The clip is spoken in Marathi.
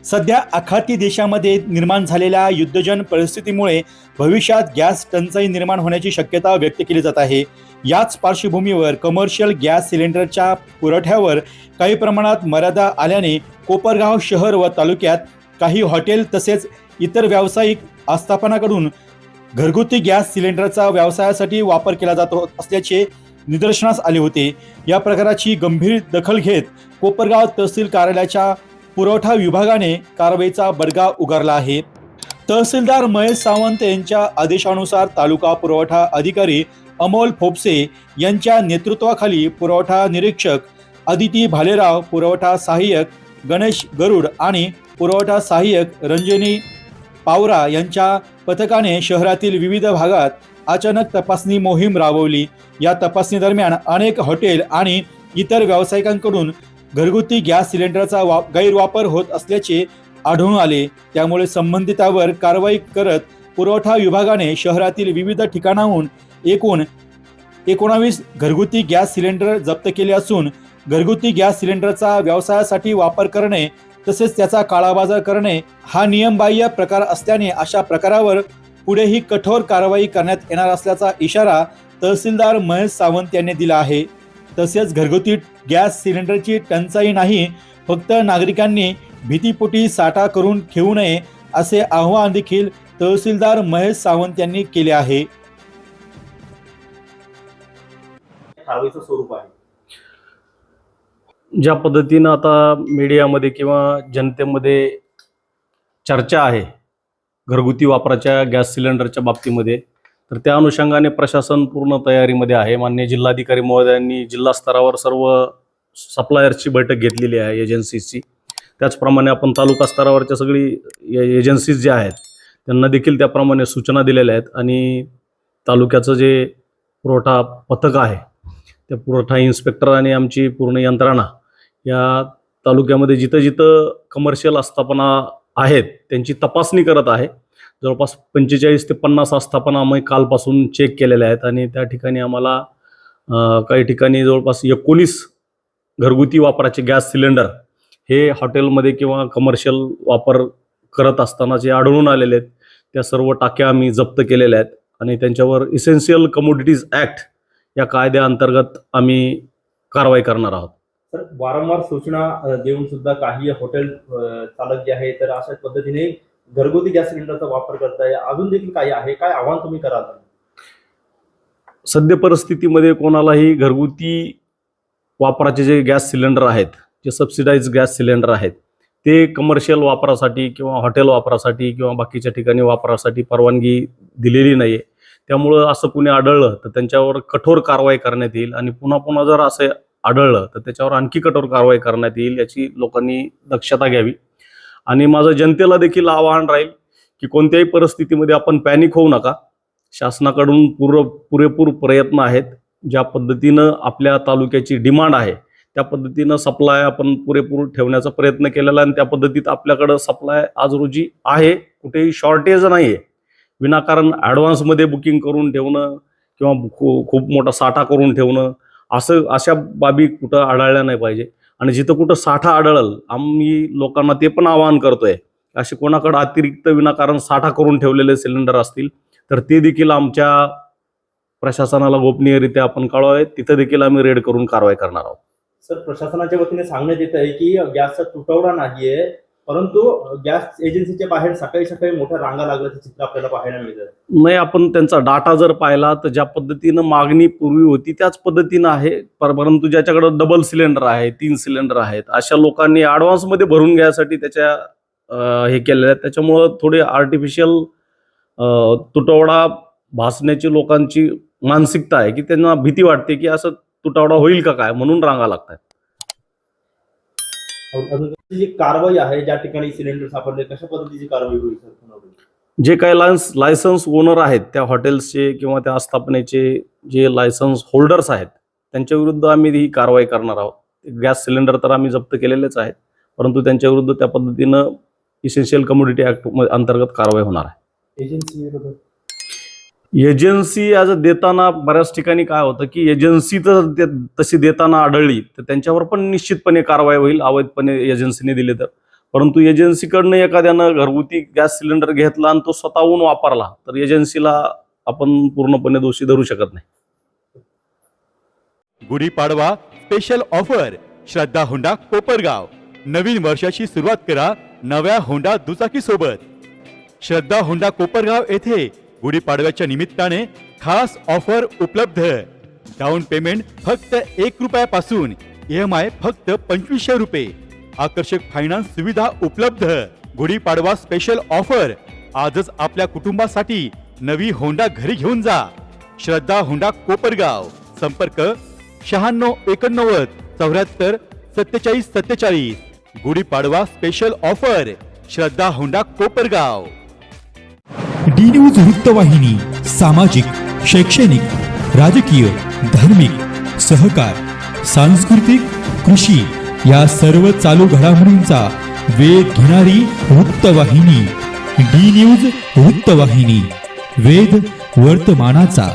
सध्या आखाती देशामध्ये निर्माण झालेल्या युद्धजन परिस्थितीमुळे भविष्यात गॅस टंचाई निर्माण होण्याची शक्यता व्यक्त केली जात आहे। याच पार्श्वभूमीवर कमर्शियल गॅस सिलेंडरच्या पुरवठ्यावर काही प्रमाणात मर्यादा आल्याने कोपरगाव शहर व तालुक्यात काही हॉटेल तसेच इतर व्यावसायिक आस्थापनाकडून घरगुती गॅस सिलेंडरचा व्यवसायासाठी वापर केला जात असल्याचे निदर्शनास आले होते। या प्रकाराची गंभीर दखल घेत कोपरगाव तहसील कार्यालयाच्या पुरवठा विभागाने कारवाईचा बडगा उगारला आहे। तहसीलदार महेश सावंत यांच्या आदेशानुसार तालुका पुरवठा अधिकारी अमोल फोपसे यांच्या नेतृत्वाखाली पुरवठा निरीक्षक अदिती भालेराव, पुरवठा सहाय्यक गणेश गरुड आणि पुरवठा सहाय्यक रंजनी पावरा यांच्या पथकाने शहरातील विविध भागात अचानक तपासणी मोहीम राबवली। या तपासणी दरम्यान अनेक हॉटेल आणि इतर व्यावसायिकांकडून घरगुती गॅस सिलेंडरचा गैरवापर होत असल्याचे आढळून आले। त्यामुळे संबंधितांवर कारवाई करत पुरवठा विभागाने शहरातील विविध ठिकाणाहून एकूण 19 घरगुती गॅस सिलेंडर जप्त केले असून घरगुती गॅस सिलेंडरचा व्यवसायासाठी वापर करणे तसेच त्याचा काळाबाजार करणे हा नियमबाह्य प्रकार असल्याने अशा प्रकारावर पुढेही कठोर कारवाई करण्यात येणार असल्याचा इशारा तहसीलदार महेश सावंत यांनी दिला आहे। तसेच घरगुती गॅस सिलेंडरची टंचाई नाही, फक्त नागरिकांनी भीतीपोटी साठा करून ठेवू नये असे आवाहन देखील तहसीलदार महेश सावंत यांनी केले आहे। कारवाईचं स्वरूप आहे ज्या पद्धतीनं आता मीडियामध्ये किंवा जनतेमध्ये चर्चा आहे घरगुती वापराच्या गॅस सिलेंडरच्या बाबतीमध्ये, तर त्या अनुषंगाने प्रशासन पूर्ण तयारीमध्ये आहे। माननीय जिल्हाधिकारी महोदयांनी जिल्हा स्तरावर सर्व सप्लायर्सची बैठक घेतलेली आहे एजन्सीजची। त्याचप्रमाणे आपण तालुका स्तरावरच्या सगळी एजन्सीज ज्या आहेत त्यांना देखील त्याप्रमाणे सूचना दिलेल्या आहेत आणि तालुक्याचं जे पुरवठा पथक आहे त्या पुरवठा इन्स्पेक्टर आणि आमची पूर्ण यंत्रणा या तालुक्यामध्ये जिथं जिथं कमर्शियल आस्थापना आहेत त्यांची तपासणी करत आहे। जवळपास 45 ते 50 आस्थापना आम्ही कालपासून चेक केलेल्या आहेत आणि त्या ठिकाणी आम्हाला काही ठिकाणी जवळपास 19 घरगुती वापराचे गॅस सिलेंडर हे हॉटेलमध्ये किंवा कमर्शियल वापर करत असताना जे आढळून आलेले आहेत त्या सर्व टाक्या आम्ही जप्त केलेल्या आहेत आणि त्यांच्यावर इसेन्शियल कमोडिटीज ॲक्ट या कायद्याअंतर्गत आम्ही कारवाई करणार आहोत। तर वारंवार सूचना देऊन सुद्धा काही हॉटेल चालक जे आहे तर अशाच पद्धतीने घरगुती गॅस सिलेंडरचा वापर करताय, अजून देखील काही आहे, काय आव्हान तुम्ही कराल? सद्य परिस्थितीमध्ये कोणालाही घरगुती वापराचे जे गॅस सिलेंडर आहेत, जे सबसिडाइज गॅस सिलेंडर आहेत ते कमर्शियल वापरासाठी किंवा हॉटेल वापरासाठी किंवा बाकीच्या ठिकाणी वापरासाठी परवानगी दिलेली नाही आहे। त्यामुळं असं कुणी आढळलं तर त्यांच्यावर कठोर कारवाई करण्यात येईल आणि पुन्हा पुन्हा जर असे आढळलं तर त्याच्यावर आणखी कठोर कारवाई करण्यात येईल, याची लोकांनी दक्षता घ्यावी। आणि माझं जनतेला देखील आवाहन राहील की कोणत्याही परिस्थितीमध्ये आपण पॅनिक होऊ नका। शासनाकडून पुरेपूर प्रयत्न आहेत, ज्या पद्धतीनं आपल्या तालुक्याची डिमांड आहे त्या पद्धतीनं सप्लाय आपण पुरेपूर ठेवण्याचा प्रयत्न केलेला आणि त्या पद्धतीत आपल्याकडं सप्लाय आज रोजी आहे, कुठेही शॉर्टेज नाही आहे। विनाकारण ॲडव्हान्समध्ये बुकिंग करून ठेवणं किंवा खूप मोठा साठा करून ठेवणं अशा बाबी कुठं आढळल्या नाही पाहिजे। आणि जिथं कुठं साठा आढळल आम्ही लोकांना ते पण आवाहन करतोय, असे कोणाकडे अतिरिक्त विनाकारण साठा करून ठेवलेले सिलेंडर असतील तर ते देखील आमच्या प्रशासनाला गोपनीयरित्या आपण कळवावे, तिथं देखील आम्ही रेड करून कारवाई करणार आहोत। सर, प्रशासनाच्या वतीने सांगण्यात येत आहे की गॅसचा तुटवडा नाहीये, परंतु गॅस एजन्सीच्या बाहेर सकाळी सकाळी मोठ्या रांगा लागल्याचं चित्र आपल्याला पाहायला मिळतं। नाही, आपण त्यांचा डाटा जर पाहिला तर ज्या पद्धतीनं मागणी पूर्वी होती त्याच पद्धतीनं आहे, परंतु ज्याच्याकडे डबल सिलेंडर आहे, 3 सिलेंडर आहेत अशा लोकांनी ॲडव्हान्समध्ये भरून घ्यायसाठी त्याच्या हे केलेलं आहे। त्याच्यामुळं थोडे आर्टिफिशियल तुटवडा भासण्याची लोकांची मानसिकता आहे की त्यांना भीती वाटते की असं तुटवडा होईल का काय, म्हणून रांगा लागतात। जी कारवाई आहे ज्या ठिकाणी सिलेंडर सापडले कशा पद्धतीची कारवाई होईल सर? जे काही लायसन्स ओनर आहेत त्या हॉटेल्सचे किंवा त्या आस्थापनेचे जे लायसन्स होल्डर्स आहेत त्यांच्या विरुद्ध आम्ही ही कारवाई करणार आहोत। गॅस सिलेंडर तर आम्ही जप्त केलेलेच आहेत, परंतु त्यांच्या विरुद्ध त्या पद्धतीनं इसेन्शियल कमोडिटी ॲक्ट अंतर्गत कारवाई होणार आहे। एजन्सी आज देताना बऱ्याच ठिकाणी काय होतं की एजन्सी तशी देताना आढळली तर त्यांच्यावर पण निश्चितपणे कारवाई होईल, अवैधपणे एजन्सीने दिले तर। परंतु एजन्सीकडनं एखाद्यानं घरगुती गॅस सिलेंडर घेतला आणि तो स्वतःहून वापरला तर एजन्सीला आपण पूर्णपणे दोषी धरू शकत नाही. Gudi Padwa special offer Shraddha Honda Kopargaon. नवीन वर्षाची सुरुवात करा नव्या होंडा दुचाकी सोबत. श्रद्धा होंडा कोपरगाव येथे गुढीपाडव्याच्या निमित्ताने खास ऑफर उपलब्ध. डाऊन पेमेंट फक्त 1 रुपयापासून, EMI फक्त 2500 रुपये. आकर्षक फायनान्स सुविधा उपलब्ध. Gudi Padwa special offer. आजच आपल्या कुटुंबासाठी नवी होंडा घरी घेऊन जा. श्रद्धा होंडा कोपरगाव. संपर्क 96 89 74 47 47. Gudi Padwa special offer Shraddha Honda Kopargaon. D news वृत्तवाहिनी सामाजिक, शैक्षणिक, राजकीय, धार्मिक, सहकार, सांस्कृतिक, कृषी या सर्व चालू घडामोडींचा वेध घेणारी वृत्तवाहिनी. डी न्यूज वृत्तवाहिनी, वेध वर्तमानाचा.